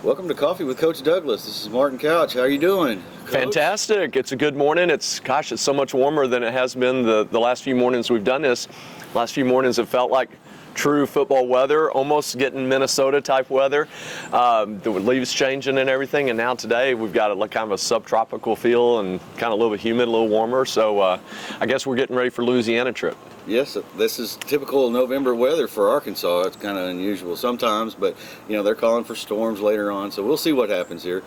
Welcome to Coffee with Coach Douglas. This is Martin Couch. How are you doing, Coach? Fantastic. It's a good morning. It's so much warmer than it has been the last few mornings we've done this. Last few mornings have felt like true football weather, almost getting Minnesota type weather. The leaves changing and everything, and now today we've got kind of a subtropical feel and kind of a little bit humid, a little warmer. So I guess we're getting ready for Louisiana trip. Yes, this is typical November weather for Arkansas. It's kind of unusual sometimes, but they're calling for storms later on, so we'll see what happens here.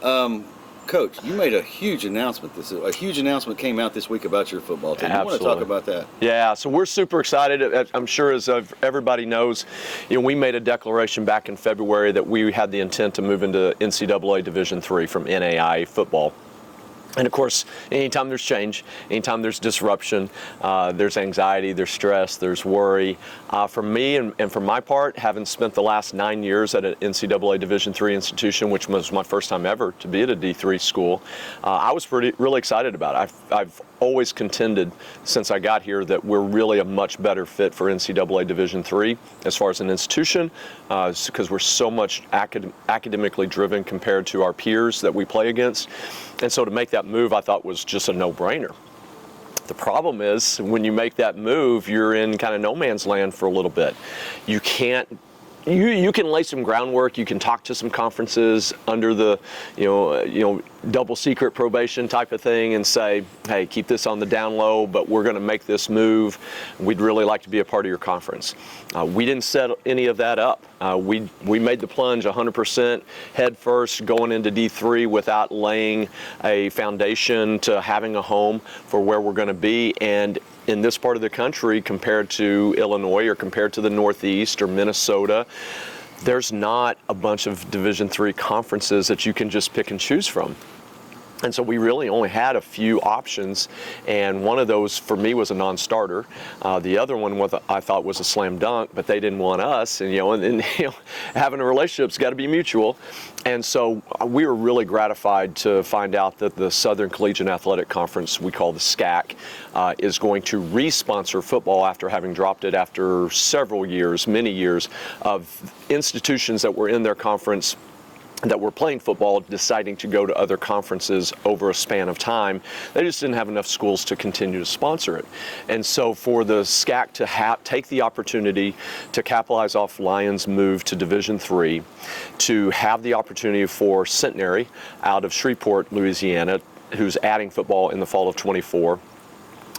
Coach, you made a huge announcement. A huge announcement came out this week about your football team. Absolutely. You want to talk about that? Yeah, so we're super excited. I'm sure, as everybody knows, we made a declaration back in February that we had the intent to move into NCAA Division III from NAIA football. And of course, anytime there's change, anytime there's disruption, there's anxiety, there's stress, there's worry. For me and for my part, having spent the last 9 years at an NCAA Division III institution, which was my first time ever to be at a D3 school, I was really excited about it. I've always contended since I got here that we're really a much better fit for NCAA Division III as far as an institution, because we're so much academically driven compared to our peers that we play against. And so to make that move, I thought was just a no-brainer. The problem is when you make that move, you're in kind of no man's land for a little bit. You can't. You can lay some groundwork. You can talk to some conferences under the, double secret probation type of thing and say, hey, keep this on the down low, but we're going to make this move. We'd really like to be a part of your conference. We didn't set any of that up. We made the plunge 100% head first going into D3 without laying a foundation to having a home for where we're going to be. And in this part of the country, compared to Illinois or compared to the Northeast or Minnesota, there's not a bunch of Division III conferences that you can just pick and choose from. And so we really only had a few options, and one of those for me was a non-starter. The other one I thought was a slam dunk, but they didn't want us, and having a relationship's got to be mutual. And so we were really gratified to find out that the Southern Collegiate Athletic Conference, we call the SCAC, is going to re-sponsor football after having dropped it after several years, many years, of institutions that were in their conference that were playing football deciding to go to other conferences over a span of time. They just didn't have enough schools to continue to sponsor it. And so for the SCAC to take the opportunity to capitalize off Lions' move to Division III, to have the opportunity for Centenary out of Shreveport, Louisiana, who's adding football in the fall of 24,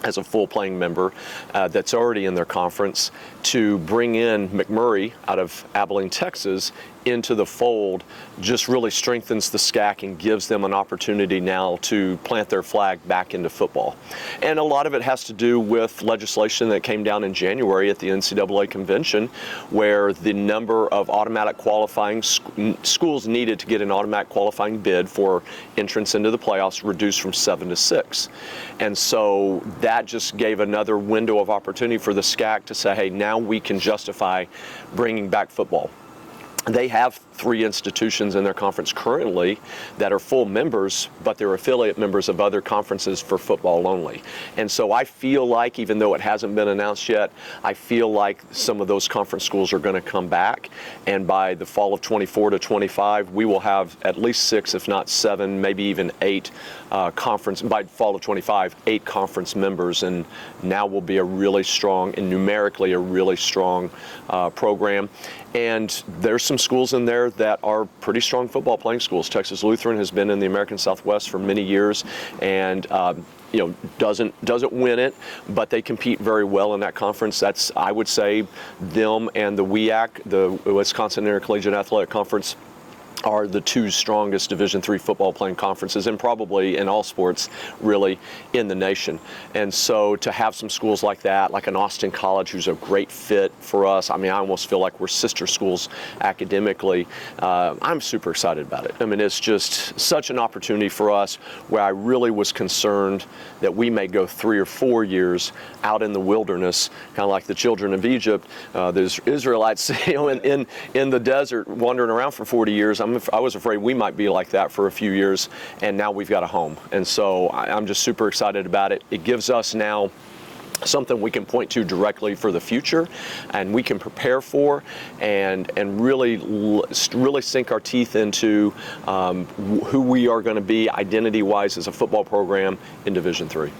as a full playing member that's already in their conference, to bring in McMurray out of Abilene, Texas, into the fold, just really strengthens the SCAC and gives them an opportunity now to plant their flag back into football. And a lot of it has to do with legislation that came down in January at the NCAA convention, where the number of automatic qualifying schools needed to get an automatic qualifying bid for entrance into the playoffs reduced from 7 to 6. And so that just gave another window of opportunity for the SCAC to say, hey, now we can justify bringing back football. They have 3 institutions in their conference currently that are full members, but they're affiliate members of other conferences for football only. And so I feel like, even though it hasn't been announced yet, I feel like some of those conference schools are going to come back. And by the fall of 24 to 25, we will have at least 6, if not 7, maybe even 8 conference, by fall of 25, 8 conference members. And now will be a really strong, and numerically a really strong program. And there's some schools in there that are pretty strong football playing schools. Texas Lutheran has been in the American Southwest for many years, and doesn't win it, but they compete very well in that conference. That's, I would say, them and the WIAC, the Wisconsin Intercollegiate Athletic Conference, are the 2 strongest Division III football playing conferences, and probably in all sports really in the nation. And so to have some schools like that, like an Austin College, who's a great fit for us, I mean, I almost feel like we're sister schools academically. I'm super excited about it. I mean, it's just such an opportunity for us, where I really was concerned that we may go 3 or 4 years out in the wilderness, kind of like the children of Egypt, the Israelites, in the desert, wandering around for 40 years. I was afraid we might be like that for a few years, and now we've got a home. And so I'm just super excited about it. It gives us now something we can point to directly for the future, and we can prepare for, and really sink our teeth into who we are going to be identity-wise as a football program in Division III.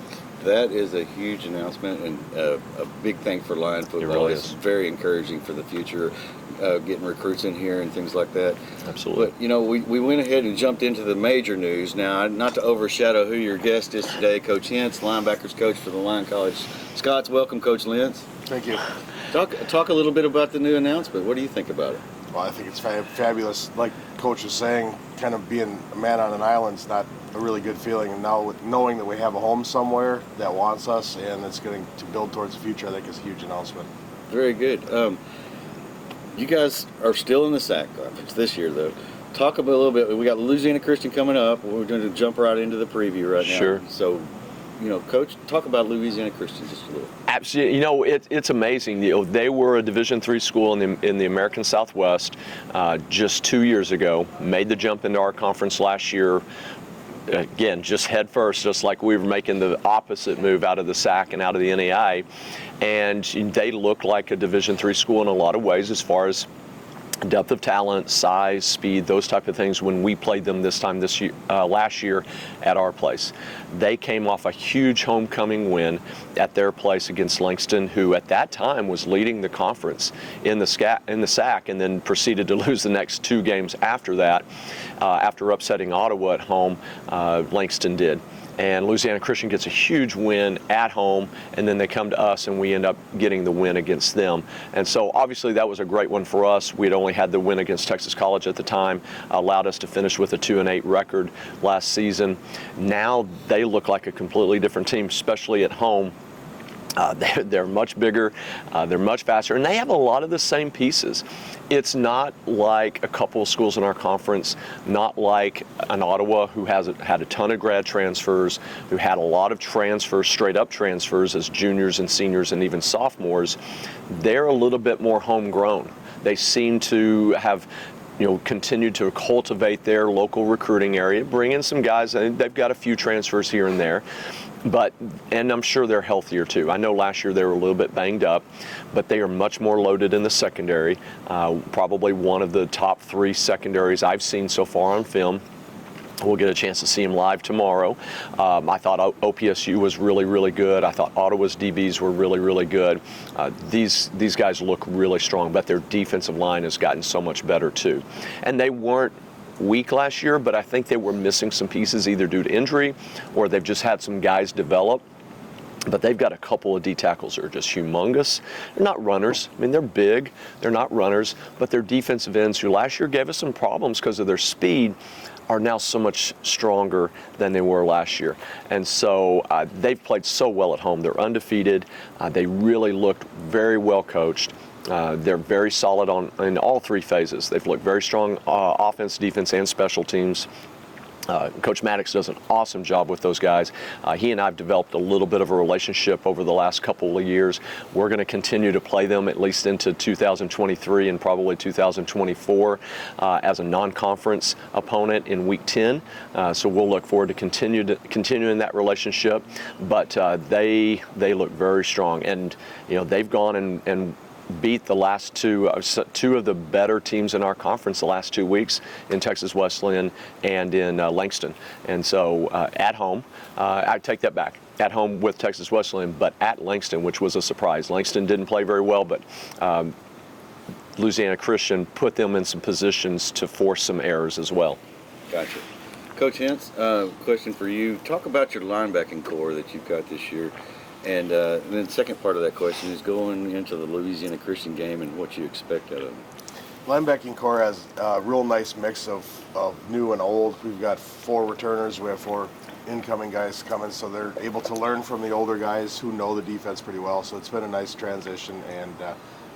That is a huge announcement and a big thing for Lion football. It really It's is. very encouraging for the future, getting recruits in here and things like that. Absolutely. But, we went ahead and jumped into the major news. Now, not to overshadow who your guest is today, Coach Hintz, linebackers coach for the Lion College Scots. Welcome, Coach Lentz. Thank you. Talk a little bit about the new announcement. What do you think about it? Well, I think it's fabulous. Like Coach was saying, kind of being a man on an island is not a really good feeling. And now with knowing that we have a home somewhere that wants us and it's going to build towards the future, I think is a huge announcement. Very good. You guys are still in the SAC conference this year, though. Talk a little bit. We got Louisiana Christian coming up. We're going to jump right into the preview right now. Sure. So, Coach, talk about Louisiana Christian just a little. Absolutely. It's amazing. They were a Division III school in the American Southwest just 2 years ago. Made the jump into our conference last year. Again, just head first, just like we were making the opposite move out of the SAC and out of the NAI. And they look like a Division III school in a lot of ways as far as depth of talent, size, speed, those type of things when we played them last year at our place. They came off a huge homecoming win at their place against Langston, who at that time was leading the conference in the SAC, and then proceeded to lose the next 2 games after that, after upsetting Ottawa at home. Langston did. And Louisiana Christian gets a huge win at home, and then they come to us and we end up getting the win against them. And so obviously that was a great one for us. We'd only had the win against Texas College at the time, allowed us to finish with a 2-8 record last season. Now they look like a completely different team, especially at home. They're much bigger, they're much faster, and they have a lot of the same pieces. It's not like a couple of schools in our conference, not like an Ottawa who had a ton of grad transfers, who had a lot of transfers, straight up transfers as juniors and seniors and even sophomores. They're a little bit more homegrown. They seem to have continued to cultivate their local recruiting area, bring in some guys. They've got a few transfers here and there. And I'm sure they're healthier too. I know last year they were a little bit banged up, but they are much more loaded in the secondary. Probably one of the top 3 secondaries I've seen so far on film. We'll get a chance to see him live tomorrow. I thought OPSU was really, really good. I thought Ottawa's DBs were really, really good. These guys look really strong, but their defensive line has gotten so much better too. And they weren't weak last year, but I think they were missing some pieces either due to injury or they've just had some guys develop. But they've got a couple of D tackles that are just humongous. They're not runners. I mean, they're big. They're not runners, but they're defensive ends who last year gave us some problems because of their speed, are now so much stronger than they were last year. And so they've played so well at home. They're undefeated. They really looked very well coached. They're very solid in all 3 phases. They've looked very strong offense, defense, and special teams. Coach Maddox does an awesome job with those guys. He and I have developed a little bit of a relationship over the last couple of years. We're going to continue to play them at least into 2023 and probably 2024 as a non-conference opponent in Week 10. So we'll look forward to continuing that relationship. But they look very strong, and they've gone and beat the last 2 of the better teams in our conference the last 2 weeks in Texas Wesleyan and in Langston. And so at home, I take that back. At home with Texas Wesleyan, but at Langston, which was a surprise. Langston didn't play very well, but Louisiana Christian put them in some positions to force some errors as well. Gotcha. Coach Hintz, question for you. Talk about your linebacking core that you've got this year. And then the second part of that question is going into the Louisiana Christian game and what you expect out of them. Linebacking core has a real nice mix of new and old. We've got 4 returners. We have 4 incoming guys coming, so they're able to learn from the older guys who know the defense pretty well. So it's been a nice transition, and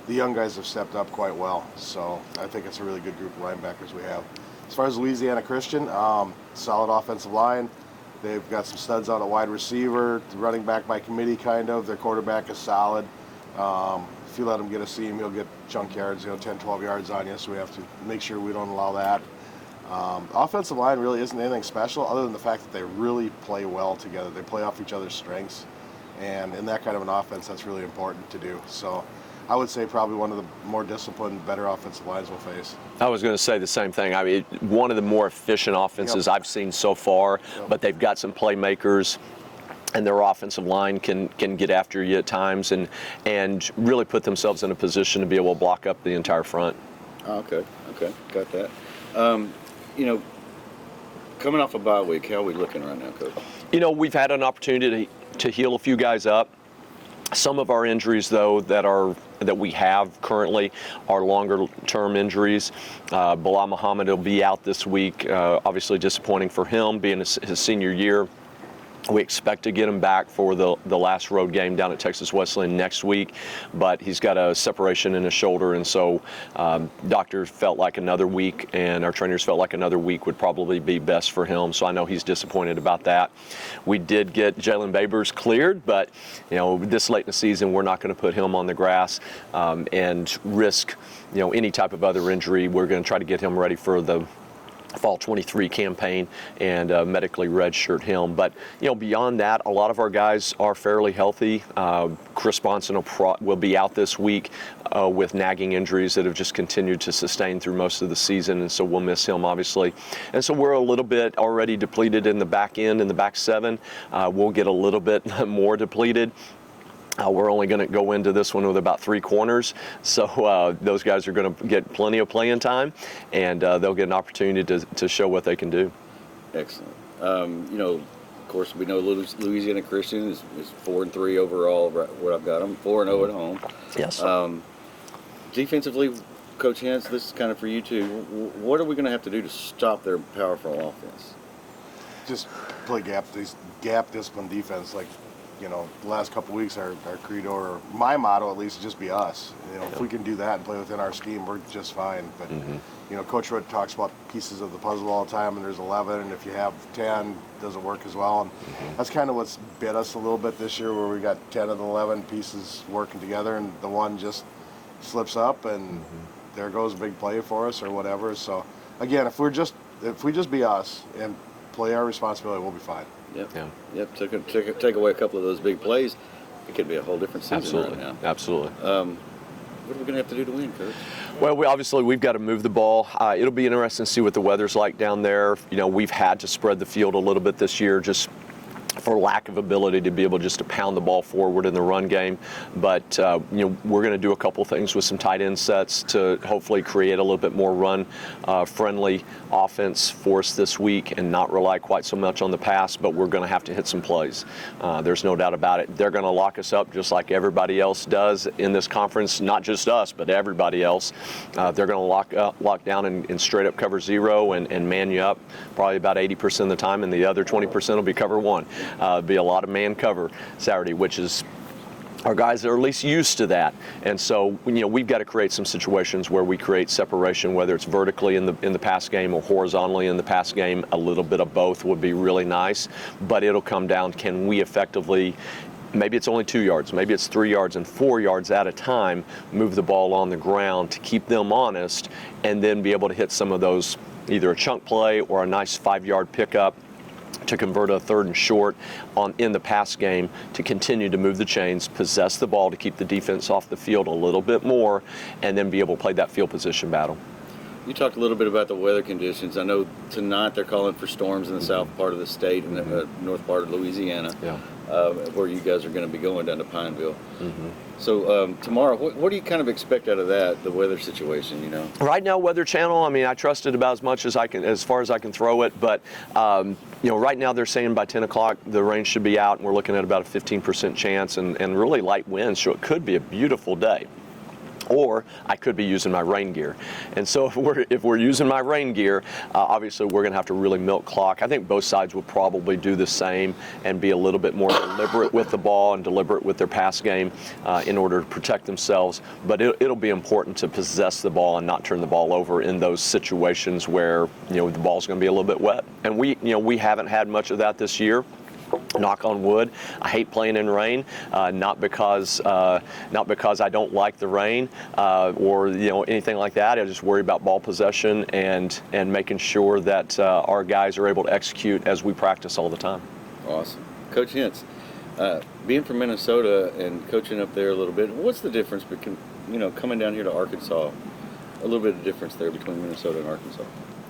the young guys have stepped up quite well. So I think it's a really good group of linebackers we have. As far as Louisiana Christian, solid offensive line. They've got some studs on a wide receiver, running back by committee kind of. Their quarterback is solid. If you let him get a seam, he'll get chunk yards, 10, 12 yards on you, so we have to make sure we don't allow that. Offensive line really isn't anything special other than the fact that they really play well together. They play off each other's strengths. And in that kind of an offense, that's really important to do. So I would say probably one of the more disciplined, better offensive lines we'll face. I was going to say the same thing. I mean, one of the more efficient offenses Yep. I've seen so far, Yep. but they've got some playmakers, and their offensive line can get after you at times and really put themselves in a position to be able to block up the entire front. Okay, got that. You know, coming off a bye week, how are we looking right now, Coach? You know, we've had an opportunity to heal a few guys up. Some of our injuries, though, that we have currently are longer-term injuries. Bilal Muhammad will be out this week. Obviously disappointing for him, being his senior year. We expect to get him back for the last road game down at Texas Wesleyan next week, but he's got a separation in his shoulder, and so doctors felt like another week, and our trainers felt like another week would probably be best for him. So I know he's disappointed about that. We did get Jalen Babers cleared, but you know, this late in the season, we're not going to put him on the grass and risk any type of other injury. We're going to try to get him ready for the Fall 23 campaign and medically redshirt him. But beyond that, a lot of our guys are fairly healthy. Chris Bronson will be out this week with nagging injuries that have just continued to sustain through most of the season, and so we'll miss him obviously. And so we're a little bit already depleted in the back end, in the back seven. We'll get a little bit more depleted. We're only going to go into this one with about 3 corners, so those guys are going to get plenty of playing time, and they'll get an opportunity to show what they can do. Excellent. Of course, we know Louisiana Christian is 4-3 overall. What I've got them 4-0 at home. Yes. Defensively, Coach Hens, this is kind of for you too. What are we going to have to do to stop their powerful offense? Just play gap discipline defense. Like, the last couple of weeks, our credo, or my motto at least, is just be us. If we can do that and play within our scheme, we're just fine. But, Coach Rudd talks about pieces of the puzzle all the time, and there's 11, and if you have 10, it doesn't work as well. And that's kind of what's bit us a little bit this year, where we got 10 of the 11 pieces working together, and the one just slips up, and there goes a big play for us or whatever. So, again, if we just be us and play our responsibility, we'll be fine. Yep. Take away a couple of those big plays, it could be a whole different season right now. Absolutely. What are we going to have to do to win, Coach? Well, we've got to move the ball. It'll be interesting to see what the weather's like down there. We've had to spread the field a little bit this year, just for lack of ability to be able just to pound the ball forward in the run game. But we're going to do a couple things with some tight end sets to hopefully create a little bit more run friendly offense for us this week and not rely quite so much on the pass, but we're going to have to hit some plays. There's no doubt about it. They're going to lock us up just like everybody else does in this conference, not just us, but everybody else. They're going to lock down and straight up cover zero and man you up probably about 80% of the time, and the other 20% will be cover one. Be a lot of man cover Saturday, which is our guys are at least used to that. And so we've got to create some situations where we create separation, whether it's vertically in the pass game or horizontally in the pass game. A little bit of both would be really nice, but it'll come down, can we effectively, maybe it's only 2 yards, maybe it's 3 yards and 4 yards at a time, move the ball on the ground to keep them honest, and then be able to hit some of those, either a chunk play or a nice 5-yard pickup to convert a 3rd and short in the pass game, to continue to move the chains, possess the ball to keep the defense off the field a little bit more, and then be able to play that field position battle. You talked a little bit about the weather conditions. I know tonight they're calling for storms in the south part of the state and the north part of Louisiana, where you guys are going to be going down to Pineville. So tomorrow, what do you kind of expect out of that, the weather situation? Right now, Weather Channel, I trust it about as much as I can, as far as I can throw it. But right now they're saying by 10 o'clock the rain should be out, and we're looking at about a 15% chance and really light winds. So it could be a beautiful day. Or I could be using my rain gear. And so if we're using my rain gear, obviously we're going to have to really milk clock. I think both sides will probably do the same and be a little bit more deliberate with the ball and deliberate with their pass game in order to protect themselves. But it'll be important to possess the ball and not turn the ball over in those situations where the ball's going to be a little bit wet. And we haven't had much of that this year. Knock on wood. I hate playing in rain, not because I don't like the rain or anything like that. I just worry about ball possession and making sure that our guys are able to execute as we practice all the time. Awesome, Coach Hens. being from Minnesota and coaching up there a little bit, what's the difference between, coming down here to Arkansas? A little bit of difference there between Minnesota and Arkansas.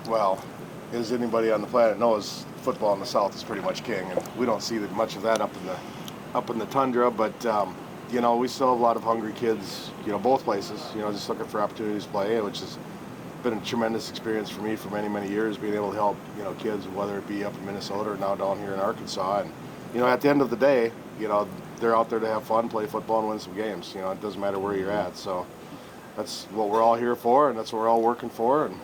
Well, as anybody on the planet knows, football in the South is pretty much king, and we don't see much of that up in the tundra. But we still have a lot of hungry kids. Both places. Just looking for opportunities to play, which has been a tremendous experience for me for many, many years, being able to help kids, whether it be up in Minnesota or now down here in Arkansas. And at the end of the day, they're out there to have fun, play football, and win some games. It doesn't matter where you're at. So that's what we're all here for, and that's what we're all working for. And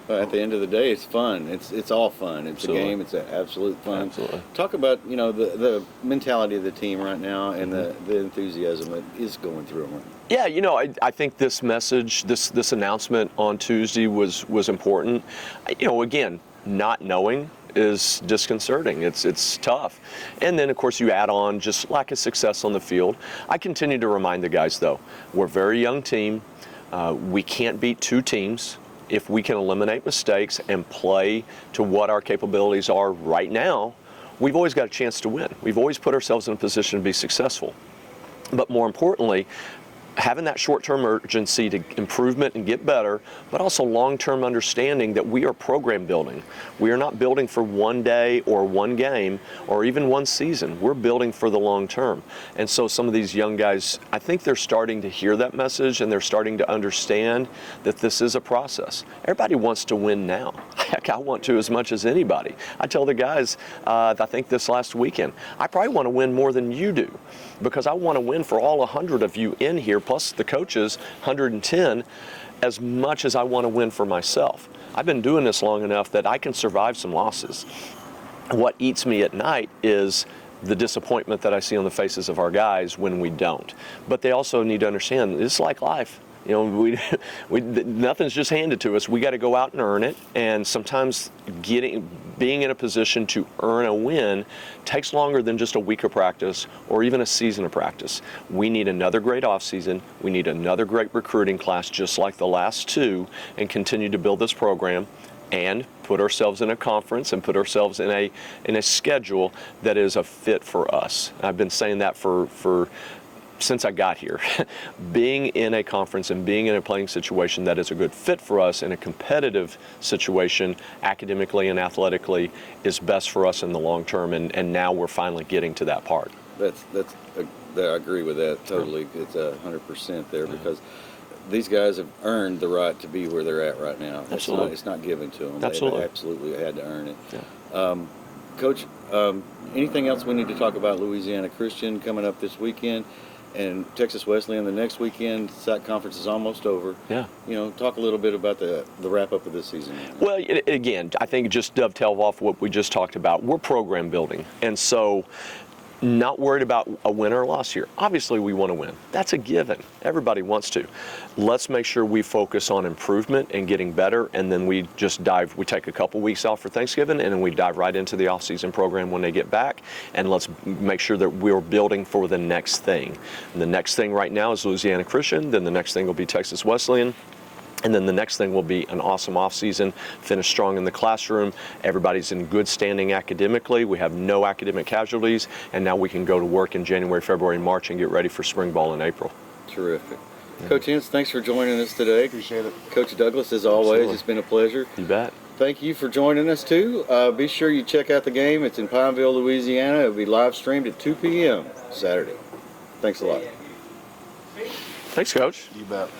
at the end of the day, it's fun. It's all fun. It's Absolutely. a game. It's an absolute fun. Absolutely. Talk about the mentality of the team right now and the enthusiasm that is going through them. Yeah, I think this message, this announcement on Tuesday was important. Again, not knowing is disconcerting. It's tough. And then, of course, you add on just lack of success on the field. I continue to remind the guys, though, we're a very young team. We can't beat two teams. If we can eliminate mistakes and play to what our capabilities are right now, we've always got a chance to win. We've always put ourselves in a position to be successful. But more importantly, having that short-term urgency to improvement and get better, but also long-term understanding that we are program building. We are not building for one day or one game or even one season. We're building for the long term. And so some of these young guys, I think they're starting to hear that message, and they're starting to understand that this is a process. Everybody wants to win now. Heck, I want to as much as anybody. I tell the guys, I think this last weekend, I probably want to win more than you do, because I want to win for all 100 of you in here, plus the coaches, 110, as much as I want to win for myself. I've been doing this long enough that I can survive some losses. What eats me at night is the disappointment that I see on the faces of our guys when we don't. But they also need to understand it's like life. Nothing's just handed to us. We got to go out and earn it. And sometimes being in a position to earn a win takes longer than just a week of practice or even a season of practice. We need another great offseason. We need another great recruiting class just like the last two, and continue to build this program and put ourselves in a conference and put ourselves in a schedule that is a fit for us. I've been saying that for since I got here. Being in a conference and being in a playing situation that is a good fit for us in a competitive situation, academically and athletically, is best for us in the long term, and now we're finally getting to that part. I agree with that totally. It's 100% there, because these guys have earned the right to be where they're at right now. Absolutely. It's not given to them. Absolutely. They absolutely had to earn it. Yeah. Coach, anything else we need to talk about Louisiana Christian coming up this weekend? And Texas Wesleyan the next weekend. SAC conference is almost over. Yeah. Talk a little bit about the wrap up of this season. Well, again, I think just dovetail off what we just talked about. We're program building, and so not worried about a win or a loss here. Obviously, we want to win. That's a given. Everybody wants to. Let's make sure we focus on improvement and getting better, and then we take a couple weeks off for Thanksgiving, and then we dive right into the off-season program when they get back, and let's make sure that we're building for the next thing. And the next thing right now is Louisiana Christian, then the next thing will be Texas Wesleyan. And then the next thing will be an awesome offseason, finish strong in the classroom. Everybody's in good standing academically. We have no academic casualties. And now we can go to work in January, February, and March and get ready for spring ball in April. Terrific. Yeah. Coach Ince, thanks for joining us today. Appreciate it. Coach Douglas, as always, Absolutely. It's been a pleasure. You bet. Thank you for joining us, too. Be sure you check out the game. It's in Pineville, Louisiana. It'll be live streamed at 2 p.m. Saturday. Thanks a lot. Thanks, Coach. You bet.